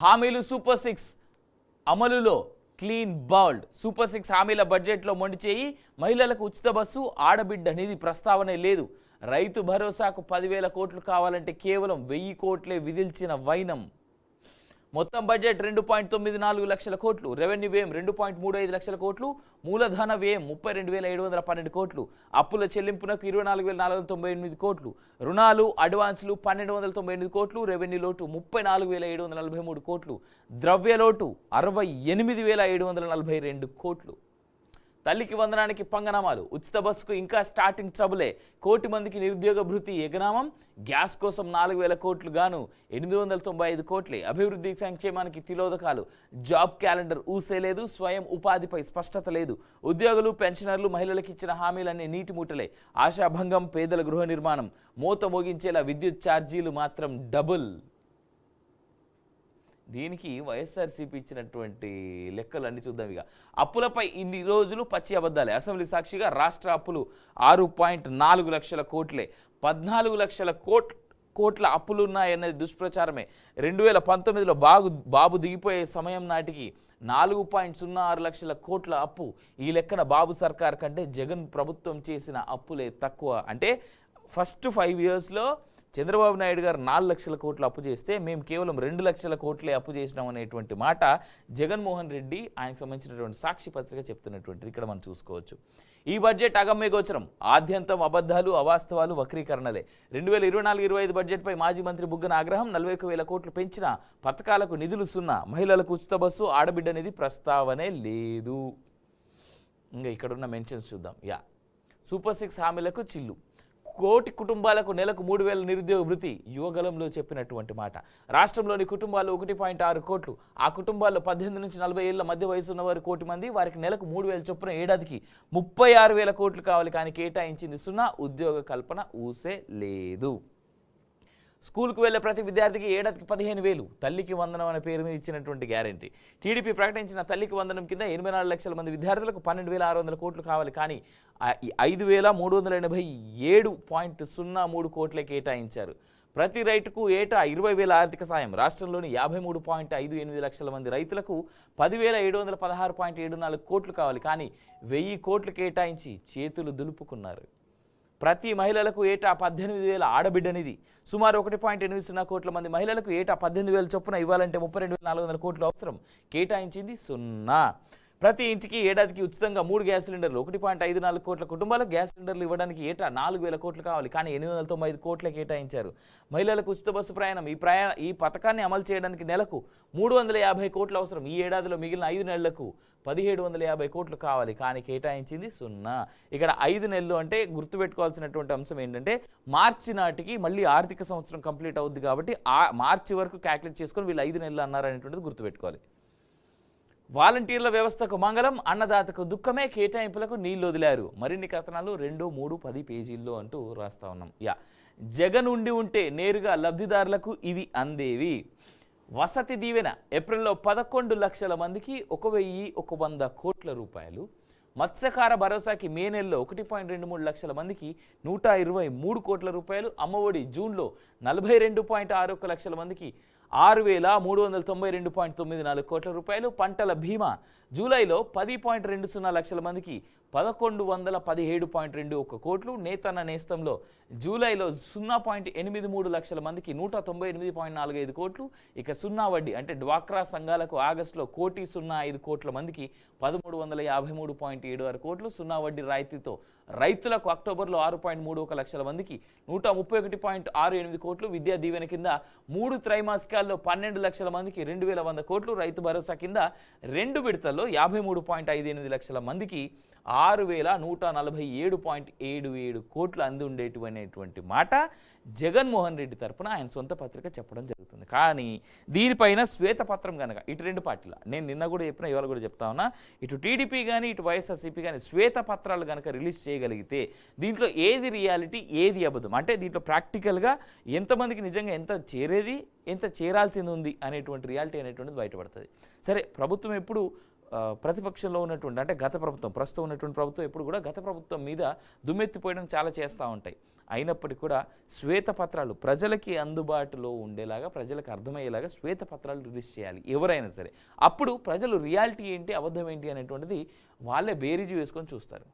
హామీలు సూపర్ 6 అమలులో clean bowled. Super 6 హామీల బడ్జెట్లో మొండి చేయి. మహిళలకు ఉచిత బస్సు, ఆడబిడ్డ నిధి ప్రస్తావనే లేదు. రైతు భరోసాకు 10,000 కోట్లు కావాలంటే కేవలం 1,000 కోట్లే విధిల్చిన వైనం. మొత్తం బడ్జెట్ 2.94 లక్షల కోట్లు. రెవెన్యూ వ్యయం 2.35 లక్షల కోట్లు. మూలధన వ్యయం 32,712 కోట్లు. అప్పుల చెల్లింపునకు 24,498 కోట్లు. రుణాలు, అడ్వాన్సులు 1,298 కోట్లు. రెవెన్యూ లోటు 34,743 కోట్లు. ద్రవ్య లోటు 68,742 కోట్లు. తల్లికి వందనానికి పంగనామాలు. ఉచిత బస్సుకు ఇంకా స్టార్టింగ్ ట్రబులే. 1 కోటి మందికి నిరుద్యోగ భృతి ఎగనామం. గ్యాస్ కోసం 4,000 కోట్లు గాను 895 కోట్లే. అభివృద్ధి సంక్షేమానికి తిలోదకాలు. Job calendar ఊసేలేదు. స్వయం ఉపాధిపై స్పష్టత లేదు. ఉద్యోగులు, పెన్షనర్లు, మహిళలకు ఇచ్చిన హామీలన్నీ నీటి మూటలే. ఆశాభంగం, పేదల గృహ నిర్మాణం మోత మోగించేలా విద్యుత్ ఛార్జీలు మాత్రం డబుల్. దీనికి వైఎస్ఆర్సీపీ ఇచ్చినటువంటి లెక్కలు అన్ని చూద్దాం. ఇక అప్పులపై ఇన్ని రోజులు పచ్చి అబద్ధాలే. అసెంబ్లీ సాక్షిగా రాష్ట్ర అప్పులు 6.4 లక్షల కోట్లే. 14 లక్షల కోట్ల అప్పులున్నాయన్నది దుష్ప్రచారమే. 2019లో బాబు దిగిపోయే సమయం నాటికి 4.06 లక్షల కోట్ల అప్పు. ఈ లెక్కన బాబు సర్కార్ కంటే జగన్ ప్రభుత్వం చేసిన అప్పులే తక్కువ. అంటే ఫస్ట్ 5 ఇయర్స్లో చంద్రబాబు నాయుడు గారు 4 లక్షల కోట్లు అప్పు చేస్తే మేము కేవలం 2 లక్షల కోట్లే అప్పు చేసినాం అనేటువంటి మాట జగన్మోహన్ రెడ్డి ఆయనకు సంబంధించినటువంటి సాక్షి పత్రిక చెప్తున్నటువంటిది ఇక్కడ మనం చూసుకోవచ్చు. ఈ బడ్జెట్ అగమ్య గోచరం. ఆద్యంతం అబద్ధాలు, అవాస్తవాలు, వక్రీకరణలే. 2024-25 బడ్జెట్పై మాజీ మంత్రి బుగ్గన ఆగ్రహం. 41,000 కోట్లు పెంచిన పథకాలకు నిధులు సున్నా. మహిళలకు ఉచిత బస్సు, ఆడబిడ్డ నిధి ప్రస్తావనే లేదు. ఇంకా ఇక్కడున్న మెన్షన్స్ చూద్దాం. సూపర్ 6 హామీలకు చిల్లు. 1 కోటి కుటుంబాలకు నెలకు 3,000 నిరుద్యోగ భృతి. యువగలంలో చెప్పినటువంటి మాట. రాష్ట్రంలోని కుటుంబాలు 1.6 కోట్లు. ఆ కుటుంబాల్లో 18 నుంచి 40 ఏళ్ల మధ్య వయసు ఉన్నవారు 1 కోటి మంది. వారికి నెలకు 3,000 చొప్పున ఏడాదికి 36,000 కోట్లు కావాలి. కానీ కేటాయించింది సున్నా. ఉద్యోగ కల్పన ఊసే లేదు. స్కూల్కు వెళ్లే ప్రతి విద్యార్థికి ఏడాదికి 15,000. తల్లికి వందనం అనే పేరు మీద ఇచ్చినటువంటి గ్యారంటీ. టీడీపీ ప్రకటించిన తల్లికి వందనం కింద 84 లక్షల మంది విద్యార్థులకు 12,600 కోట్లు కావాలి. కానీ 5,387.03 కోట్లే కేటాయించారు. ప్రతి రైతుకు ఏటా 20,000 ఆర్థిక సాయం. రాష్ట్రంలోని 53.58 లక్షల మంది రైతులకు 10,716.74 కోట్లు కావాలి. కానీ 1,000 కోట్లు కేటాయించి చేతులు దులుపుకున్నారు. ప్రతి మహిళలకు ఏటా 18,000 ఆడబిడ్డ నిధి. సుమారు 1.80 కోట్ల మంది మహిళలకు ఏటా 18,000 చొప్పున ఇవ్వాలంటే 32,400 కోట్లు అవసరం. కేటాయించింది సున్నా. ప్రతి ఇంటికి ఏడాదికి ఉచితంగా 3 గ్యాస్ సిలిండర్లు. 1.54 కోట్ల కుటుంబాలకు గ్యాస్ సిలిండర్లు ఇవ్వడానికి ఏటా 4,000 కోట్లు కావాలి. కానీ 895 కోట్లే కేటాయించారు. మహిళలకు ఉచిత బస్సు ప్రయాణం. ఈ పథకాన్ని అమలు చేయడానికి నెలకు 350 కోట్లు అవసరం. ఈ ఏడాదిలో మిగిలిన 5 నెలలకు 1,750 కోట్లు కావాలి. కానీ కేటాయించింది సున్నా. ఇక్కడ 5 నెలలు అంటే గుర్తుపెట్టుకోవాల్సినటువంటి అంశం ఏంటంటే మార్చి నాటికి మళ్ళీ ఆర్థిక సంవత్సరం కంప్లీట్ అవుద్ది కాబట్టి మార్చి వరకు క్యాల్కులేట్ చేసుకొని వీళ్ళు 5 నెలలు అన్నారనేటువంటిది గుర్తుపెట్టుకోవాలి. వాలంటీర్ల వ్యవస్థకు మంగళం, అన్నదాతకు దుఃఖమే. కేటాయింపులకు నీళ్లు వదిలారు. మరిన్ని కథనాలు 2, 3, 10 పేజీల్లో అంటూ రాస్తా ఉన్నాం. జగన్ ఉంటే నేరుగా లబ్ధిదారులకు ఇవి అందేవి. వసతి దీవెన ఏప్రిల్లో 11 లక్షల మందికి 1,100 కోట్ల రూపాయలు. మత్స్యకార భరోసాకి మే నెలలో 1.23 లక్షల మందికి 123 కోట్ల రూపాయలు. అమ్మఒడి జూన్లో 42.61 లక్షల మందికి 6,392.94 కోట్ల రూపాయలు. పంటల బీమా జూలైలో 10.20 లక్షల మందికి 1,117.21 కోట్లు. నేతన్న నేస్తంలో జూలైలో 0.83 లక్షల మందికి 198.45 కోట్లు. ఇక సున్నా వడ్డీ అంటే డ్వాక్రా సంఘాలకు ఆగస్టులో 1,05 కోట్ల మందికి 1,353.76 కోట్లు. సున్నా వడ్డీ రాయితీతో రైతులకు అక్టోబర్లో 6.31 లక్షల మందికి 131.68 కోట్లు. విద్యా దీవెన కింద 3 త్రైమాసికాల్లో 12 లక్షల మందికి 2,100 కోట్లు. రైతు భరోసా కింద 2 విడతల్లో 53.58 లక్షల మందికి 6,147.77 కోట్లు అంది ఉండేటువంటి మాట జగన్మోహన్ రెడ్డి తరఫున ఆయన సొంత పత్రిక చెప్పడం జరుగుతుంది. కానీ దీనిపైన శ్వేతపత్రం కనుక ఇటు 2 పార్టీల నేను నిన్న కూడా చెప్పిన ఇవాళ కూడా చెప్తా ఉన్నా, ఇటు టీడీపీ కానీ ఇటు వైఎస్ఆర్సీపీ కానీ శ్వేతపత్రాలు కనుక రిలీజ్ చేయగలిగితే దీంట్లో ఏది రియాలిటీ ఏది అబద్ధం అంటే దీంట్లో ప్రాక్టికల్గా ఎంతమందికి నిజంగా ఎంత చేరాల్సింది ఉంది అనేటువంటి రియాలిటీ అనేటువంటిది బయటపడుతుంది. సరే, ప్రభుత్వం ఎప్పుడు ప్రతిపక్షంలో ఉన్నటువంటి అంటే గత ప్రభుత్వం ప్రస్తుతం ఉన్నటువంటి ప్రభుత్వం ఎప్పుడు కూడా గత ప్రభుత్వం మీద దుమ్మెత్తిపోయడం చాలా చేస్తూ ఉంటాయి. అయినప్పటికీ కూడా శ్వేతపత్రాలు ప్రజలకి అందుబాటులో ఉండేలాగా, ప్రజలకు అర్థమయ్యేలాగా శ్వేతపత్రాలు రిలీజ్ చేయాలి ఎవరైనా సరే. అప్పుడు ప్రజలు రియాలిటీ ఏంటి, అబద్ధం ఏంటి అనేటువంటిది వాళ్ళే బేరీజు వేసుకొని చూస్తారు.